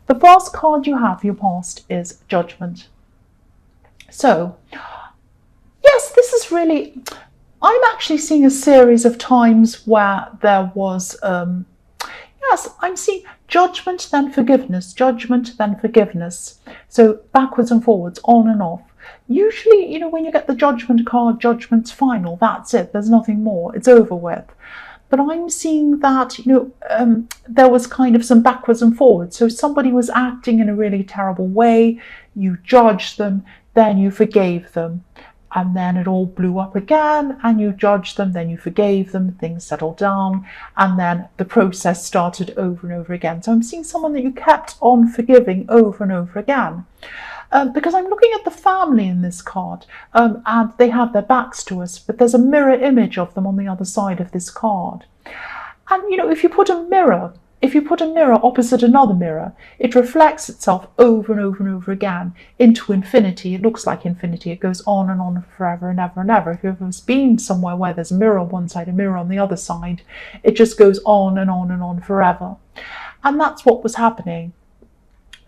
The first card you have for your past is Judgment. So, yes, this is really, I'm actually seeing a series of times where there was, yes, I'm seeing judgment, then forgiveness, judgment, then forgiveness. So backwards and forwards, on and off. Usually, you know, when you get the Judgment card, judgment's final. That's it. There's nothing more. It's over with. But I'm seeing that, you know, there was kind of some backwards and forwards. So somebody was acting in a really terrible way. You judged them, then you forgave them. And then it all blew up again, and you judged them, then you forgave them, things settled down, and then the process started over and over again. So I'm seeing someone that you kept on forgiving over and over again. Because I'm looking at the family in this card, and they have their backs to us, but there's a mirror image of them on the other side of this card. And, you know, if you put a mirror opposite another mirror, it reflects itself over and over and over again into infinity. It looks like infinity. It goes on and on forever and ever and ever. If you've ever been somewhere where there's a mirror on one side, a mirror on the other side, it just goes on and on and on forever. And that's what was happening.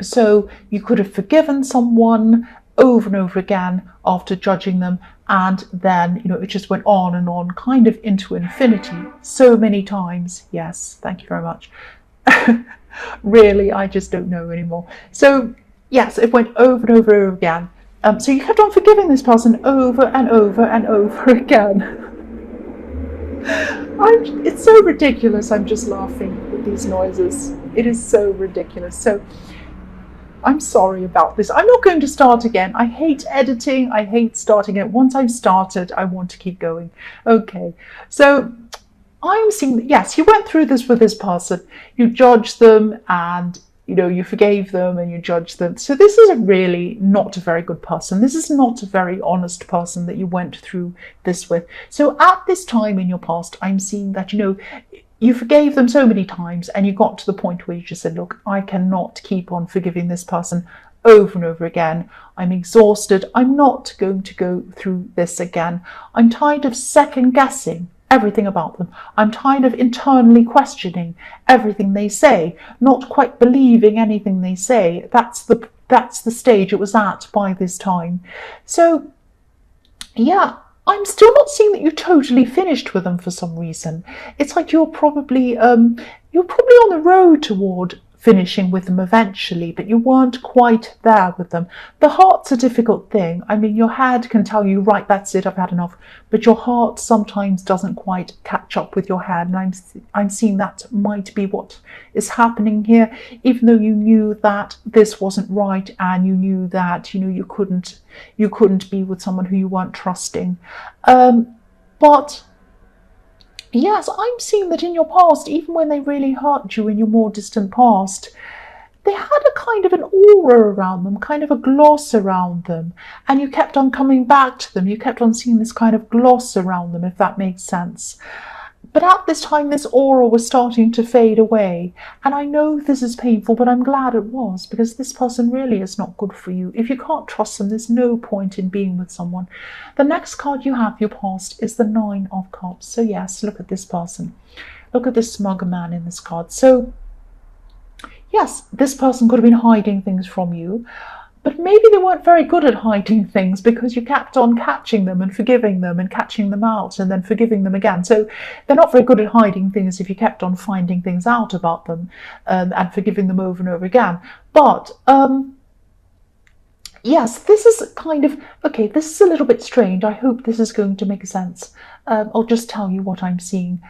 So you could have forgiven someone over and over again after judging them, and then, you know, it just went on and on, kind of into infinity, so many times. Yes, thank you very much. Really, I just don't know anymore. So yes, it went over and over and over again. So you kept on forgiving this person over and over and over again. It's so ridiculous. I'm just laughing with these noises. It is so ridiculous. So I'm sorry about this. I'm not going to start again. I hate editing. I hate starting it. Once I've started, I want to keep going. Okay, so I'm seeing, yes, you went through this with this person. You judged them, and, you know, you forgave them, and you judged them. So this is really not a very good person. This is not a very honest person that you went through this with. So at this time in your past, I'm seeing that, you know, you forgave them so many times, and you got to the point where you just said, look, I cannot keep on forgiving this person over and over again. I'm exhausted. I'm not going to go through this again. I'm tired of second guessing everything about them. I'm tired of internally questioning everything they say, not quite believing anything they say. That's the stage it was at by this time. So yeah, I'm still not seeing that you totally finished with them for some reason. It's like you're probably on the road toward finishing with them eventually, but you weren't quite there with them. The heart's a difficult thing. I mean, your head can tell you, right, that's it, I've had enough, but your heart sometimes doesn't quite catch up with your head, and I'm seeing that might be what is happening here, even though you knew that this wasn't right, and you knew that, you know, you couldn't be with someone who you weren't trusting. But yes, I'm seeing that in your past, even when they really hurt you in your more distant past, they had a kind of an aura around them, kind of a gloss around them, and you kept on coming back to them. You kept on seeing this kind of gloss around them, if that makes sense. But at this time, this aura was starting to fade away. And I know this is painful, but I'm glad it was, because this person really is not good for you. If you can't trust them, there's no point in being with someone. The next card you have, your past, is the Nine of Cups. So yes, look at this person. Look at this smug man in this card. So yes, this person could have been hiding things from you. But maybe they weren't very good at hiding things, because you kept on catching them and forgiving them and catching them out and then forgiving them again. So they're not very good at hiding things if you kept on finding things out about them and forgiving them over and over again. But yes, this is kind of, okay, this is a little bit strange. I hope this is going to make sense. I'll just tell you what I'm seeing.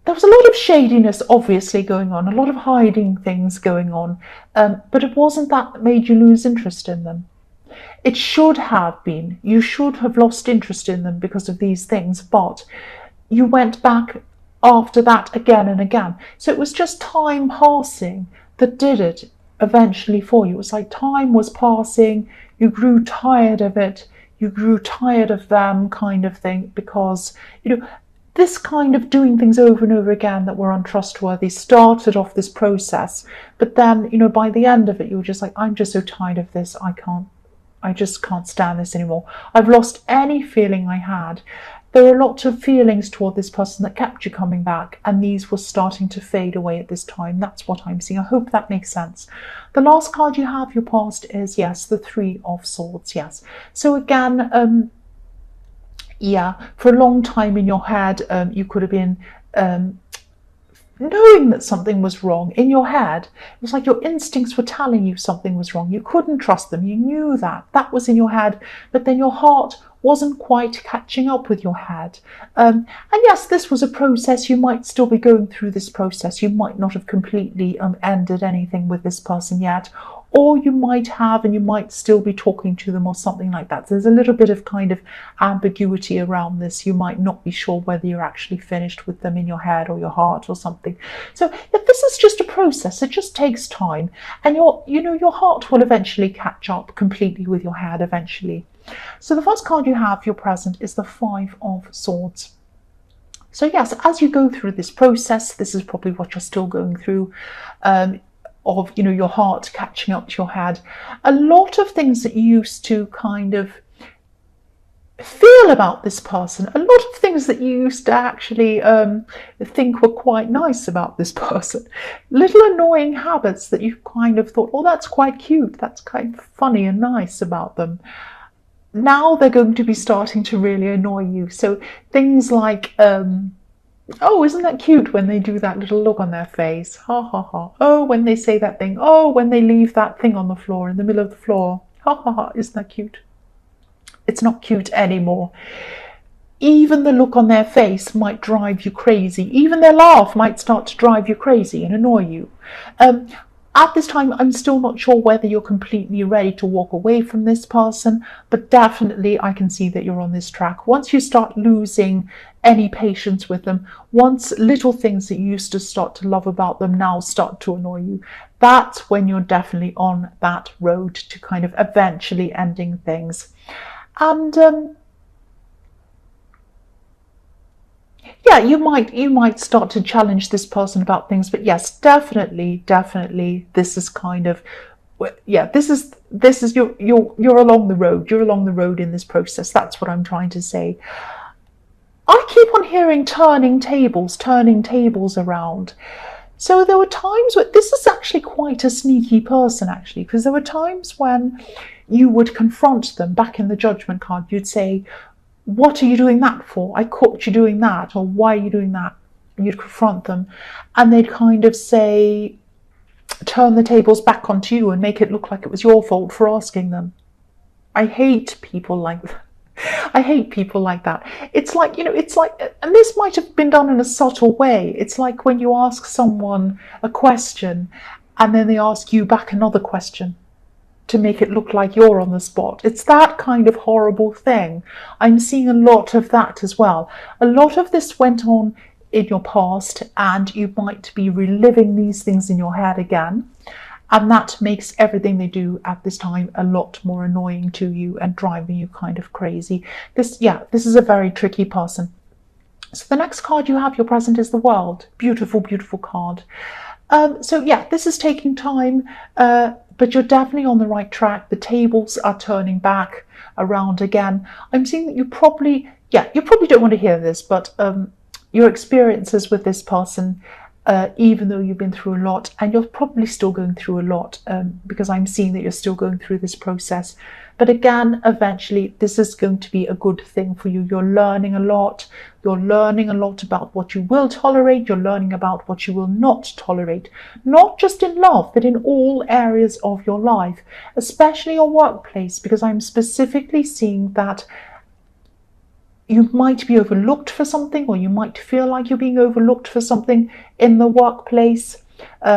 There was a lot of shadiness obviously going on, a lot of hiding things going on, but it wasn't that made you lose interest in them. It should have been. You should have lost interest in them because of these things, but you went back after that again and again. So it was just time passing that did it eventually for you. It was like time was passing, you grew tired of it, you grew tired of them, kind of thing, because, you know, this kind of doing things over and over again that were untrustworthy started off this process. But then, you know, by the end of it, you were just like, I'm just so tired of this. I just can't stand this anymore. I've lost any feeling I had. there were a lot of feelings toward this person that kept you coming back, and these were starting to fade away at this time. That's what I'm seeing. I hope that makes sense. The last card you have, your past, is, yes, the Three of Swords, yes. So again, yeah, for a long time in your head, you could have been knowing that something was wrong in your head. It was like your instincts were telling you something was wrong. You couldn't trust them. You knew that. That was in your head. But then your heart wasn't quite catching up with your head. And yes, this was a process. You might still be going through this process. You might not have completely ended anything with this person yet. Or you might have, and you might still be talking to them or something like that. There's a little bit of kind of ambiguity around this. You might not be sure whether you're actually finished with them in your head or your heart or something. So if this is just a process, it just takes time, and your heart will eventually catch up completely with your head eventually. So the first card you have, your present, is the Five of Swords. So yes, as you go through this process, this is probably what you're still going through, of your heart catching up to your head. A lot of things that you used to kind of feel about this person, a lot of things that you used to actually think were quite nice about this person, little annoying habits that you kind of thought, oh, that's quite cute, that's kind of funny and nice about them, now they're going to be starting to really annoy you. So things like oh, isn't that cute when they do that little look on their face? Ha ha ha. Oh, when they say that thing. Oh, when they leave that thing on the floor, in the middle of the floor. Ha ha ha. Isn't that cute? It's not cute anymore. Even the look on their face might drive you crazy. Even their laugh might start to drive you crazy and annoy you. At this time, I'm still not sure whether you're completely ready to walk away from this person, but definitely I can see that you're on this track. Once you start losing any patience with them, once little things that you used to start to love about them now start to annoy you, that's when you're definitely on that road to kind of eventually ending things. And yeah, you might start to challenge this person about things, but yes, definitely, this is kind of, yeah, this is you're along the road. You're along the road in this process. That's what I'm trying to say. I keep on hearing turning tables around. So there were times where this is actually quite a sneaky person, actually, because there were times when you would confront them. Back in the Judgment card, you'd say, what are you doing that for? I caught you doing that, or why are you doing that? You'd confront them, and they'd kind of say, turn the tables back onto you and make it look like it was your fault for asking them. I hate people like that. I hate people like that. It's like, it's like, and this might have been done in a subtle way. It's like when you ask someone a question and then they ask you back another question to make it look like you're on the spot. It's that kind of horrible thing. I'm seeing a lot of that as well. A lot of this went on in your past, and you might be reliving these things in your head again. And that makes everything they do at this time a lot more annoying to you and driving you kind of crazy. This is a very tricky person. So the next card you have, your present, is the World. Beautiful, beautiful card. So yeah, this is taking time, but you're definitely on the right track. The tables are turning back around again. I'm seeing that you probably don't want to hear this, but your experiences with this person, even though you've been through a lot, and you're probably still going through a lot, because I'm seeing that you're still going through this process. But again, eventually, this is going to be a good thing for you. You're learning a lot. You're learning a lot about what you will tolerate. You're learning about what you will not tolerate, not just in love, but in all areas of your life, especially your workplace, because I'm specifically seeing that you might be overlooked for something, or you might feel like you're being overlooked for something in the workplace.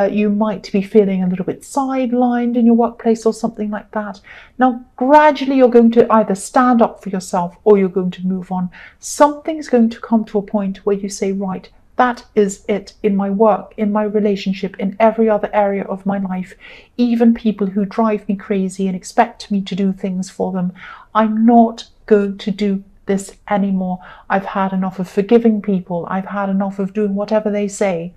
You might be feeling a little bit sidelined in your workplace or something like that. Now, gradually you're going to either stand up for yourself or you're going to move on. Something's going to come to a point where you say, right, that is it in my work, in my relationship, in every other area of my life. Even people who drive me crazy and expect me to do things for them, I'm not going to do this anymore. I've had enough of forgiving people. I've had enough of doing whatever they say.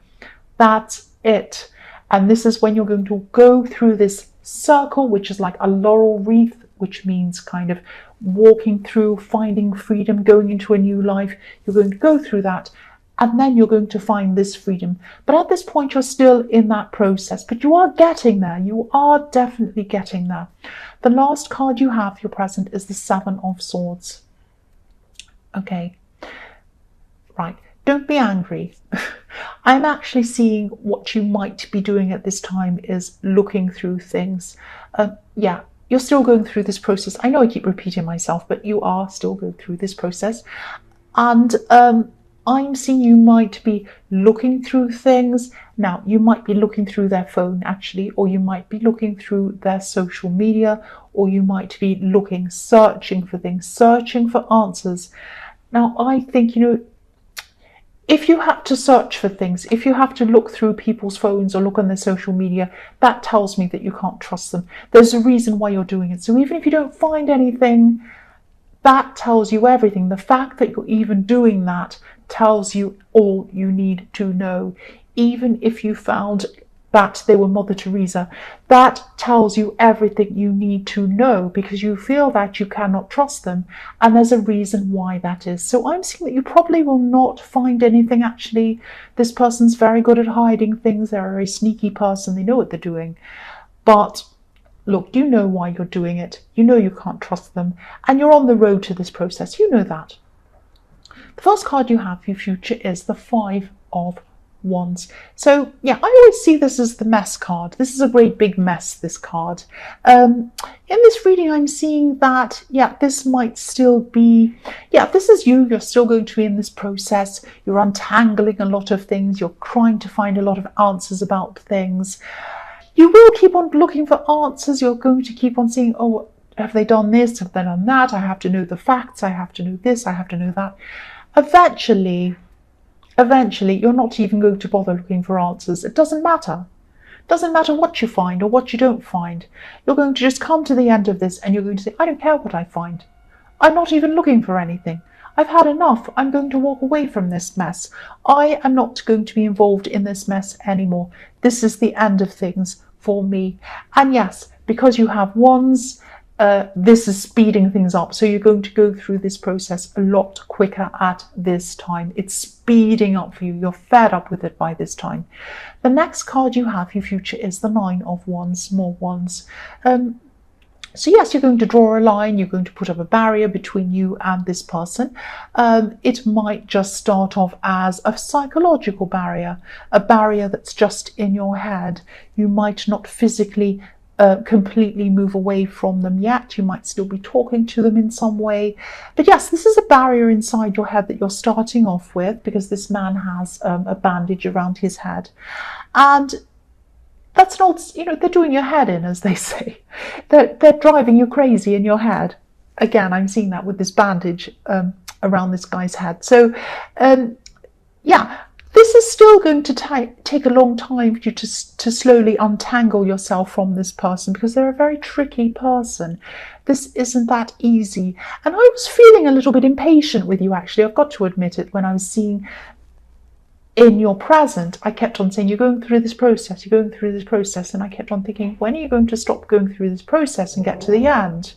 That's it. And this is when you're going to go through this circle, which is like a laurel wreath which means kind of walking through, finding freedom, going into a new life. You're going to go through that, and then you're going to find this freedom. But at this point, you're still in that process, but you are getting there. You are definitely getting there. The last card you have, your present, is the Seven of Swords. Okay, right. Don't be angry. I'm actually seeing what you might be doing at this time is looking through things. Yeah, you're still going through this process. I know I keep repeating myself, but you are still going through this process. And I'm seeing you might be looking through things. Now, you might be looking through their phone, actually, or you might be looking through their social media, or you might be looking, searching for things, searching for answers. Now, I think, if you have to search for things, if you have to look through people's phones or look on their social media, that tells me that you can't trust them. There's a reason why you're doing it. So even if you don't find anything, that tells you everything. The fact that you're even doing that tells you all you need to know. Even if you found that they were Mother Teresa, that tells you everything you need to know, because you feel that you cannot trust them, and there's a reason why that is. So I'm seeing that you probably will not find anything. Actually, this person's very good at hiding things. They're a very sneaky person. They know what they're doing. But look, you know why you're doing it. You know you can't trust them, and you're on the road to this process. You know that. The first card you have for your future is the Five of Wands. So yeah, I always see this as the mess card. This is a great big mess, this card. In this reading, I'm seeing that, yeah, this might still be, yeah, this is you. You're still going to be in this process. You're untangling a lot of things. You're trying to find a lot of answers about things. You will keep on looking for answers. You're going to keep on seeing, oh, have they done this? Have they done that? I have to know the facts. I have to know this. I have to know that. Eventually, you're not even going to bother looking for answers. It doesn't matter. It doesn't matter what you find or what you don't find. You're going to just come to the end of this and you're going to say, I don't care what I find. I'm not even looking for anything. I've had enough. I'm going to walk away from this mess. I am not going to be involved in this mess anymore. This is the end of things for me. And yes, because you have wands, this is speeding things up. So you're going to go through this process a lot quicker at this time. It's speeding up for you. You're fed up with it by this time. The next card you have, your future, is the Nine of Wands, more wands. So yes, you're going to draw a line. You're going to put up a barrier between you and this person. It might just start off as a psychological barrier, a barrier that's just in your head. You might not physically completely move away from them yet. You might still be talking to them in some way. But yes, this is a barrier inside your head that you're starting off with, because this man has a bandage around his head. And that's not, they're doing your head in, as they say. They're driving you crazy in your head. Again, I'm seeing that with this bandage around this guy's head. So, yeah, this is still going to take a long time for you to slowly untangle yourself from this person, because they're a very tricky person. This isn't that easy. And I was feeling a little bit impatient with you, actually. I've got to admit it. When I was seeing in your present, I kept on saying, you're going through this process, you're going through this process. And I kept on thinking, when are you going to stop going through this process and get to the end?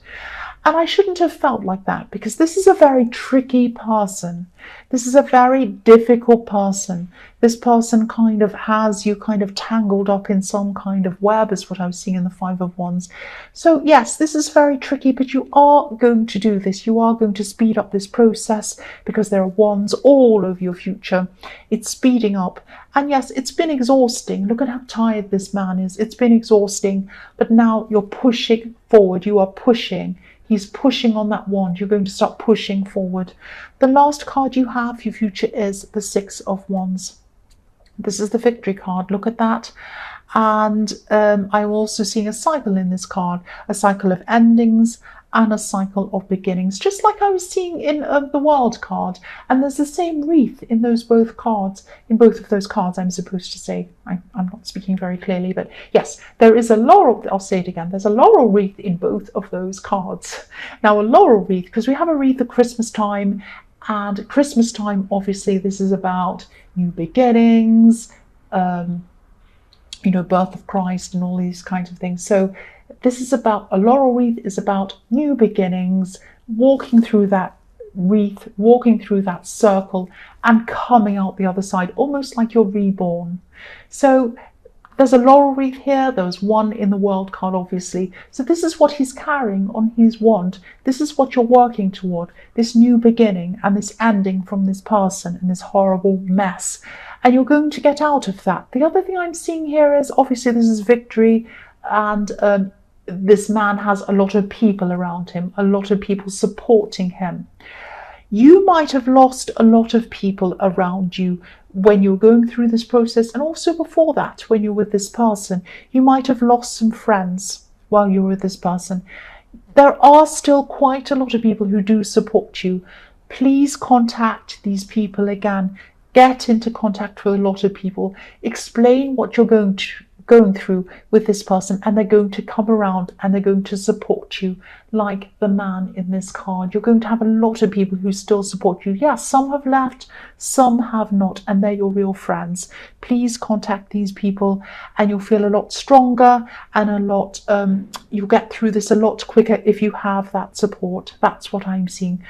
And I shouldn't have felt like that, because this is a very tricky person. This is a very difficult person. This person kind of has you kind of tangled up in some kind of web, is what I was seeing in the Five of Wands. So yes, this is very tricky, but you are going to do this. You are going to speed up this process, because there are wands all over your future. It's speeding up. And yes, it's been exhausting. Look at how tired this man is. It's been exhausting, but now you're pushing forward. You are pushing. He's pushing on that wand. You're going to start pushing forward. The last card you have, your future, is the Six of Wands. This is the victory card. Look at that. And I'm also seeing a cycle in this card, a cycle of endings and a cycle of beginnings, just like I was seeing in the World card. And there's the same wreath in both cards, in both of those cards, I'm supposed to say. I'm not speaking very clearly, but yes, there is a laurel, I'll say it again, there's a laurel wreath in both of those cards. Now, a laurel wreath, because we have a wreath at Christmas time, and at Christmas time, obviously, this is about new beginnings, birth of Christ and all these kinds of things. So This is about, a laurel wreath is about new beginnings, walking through that wreath, walking through that circle and coming out the other side, almost like you're reborn. So there's a laurel wreath here. There's one in the world card, obviously. So this is what he's carrying on his wand. This is what you're working toward, this new beginning and this ending from this person and this horrible mess. And you're going to get out of that. The other thing I'm seeing here is, obviously, this is victory, and this man has a lot of people around him, a lot of people supporting him. You might have lost a lot of people around you when you're going through this process, and also before that, when you're with this person. You might have lost some friends while you're with this person. There are still quite a lot of people who do support you. Please contact these people again. Get into contact with a lot of people. Explain what you're going through with this person, and they're going to come around and they're going to support you, like the man in this card. You're going to have a lot of people who still support you. Yes, some have left, some have not, and they're your real friends. Please contact these people and you'll feel a lot stronger, and a lot you'll get through this a lot quicker if you have that support. That's what I'm seeing.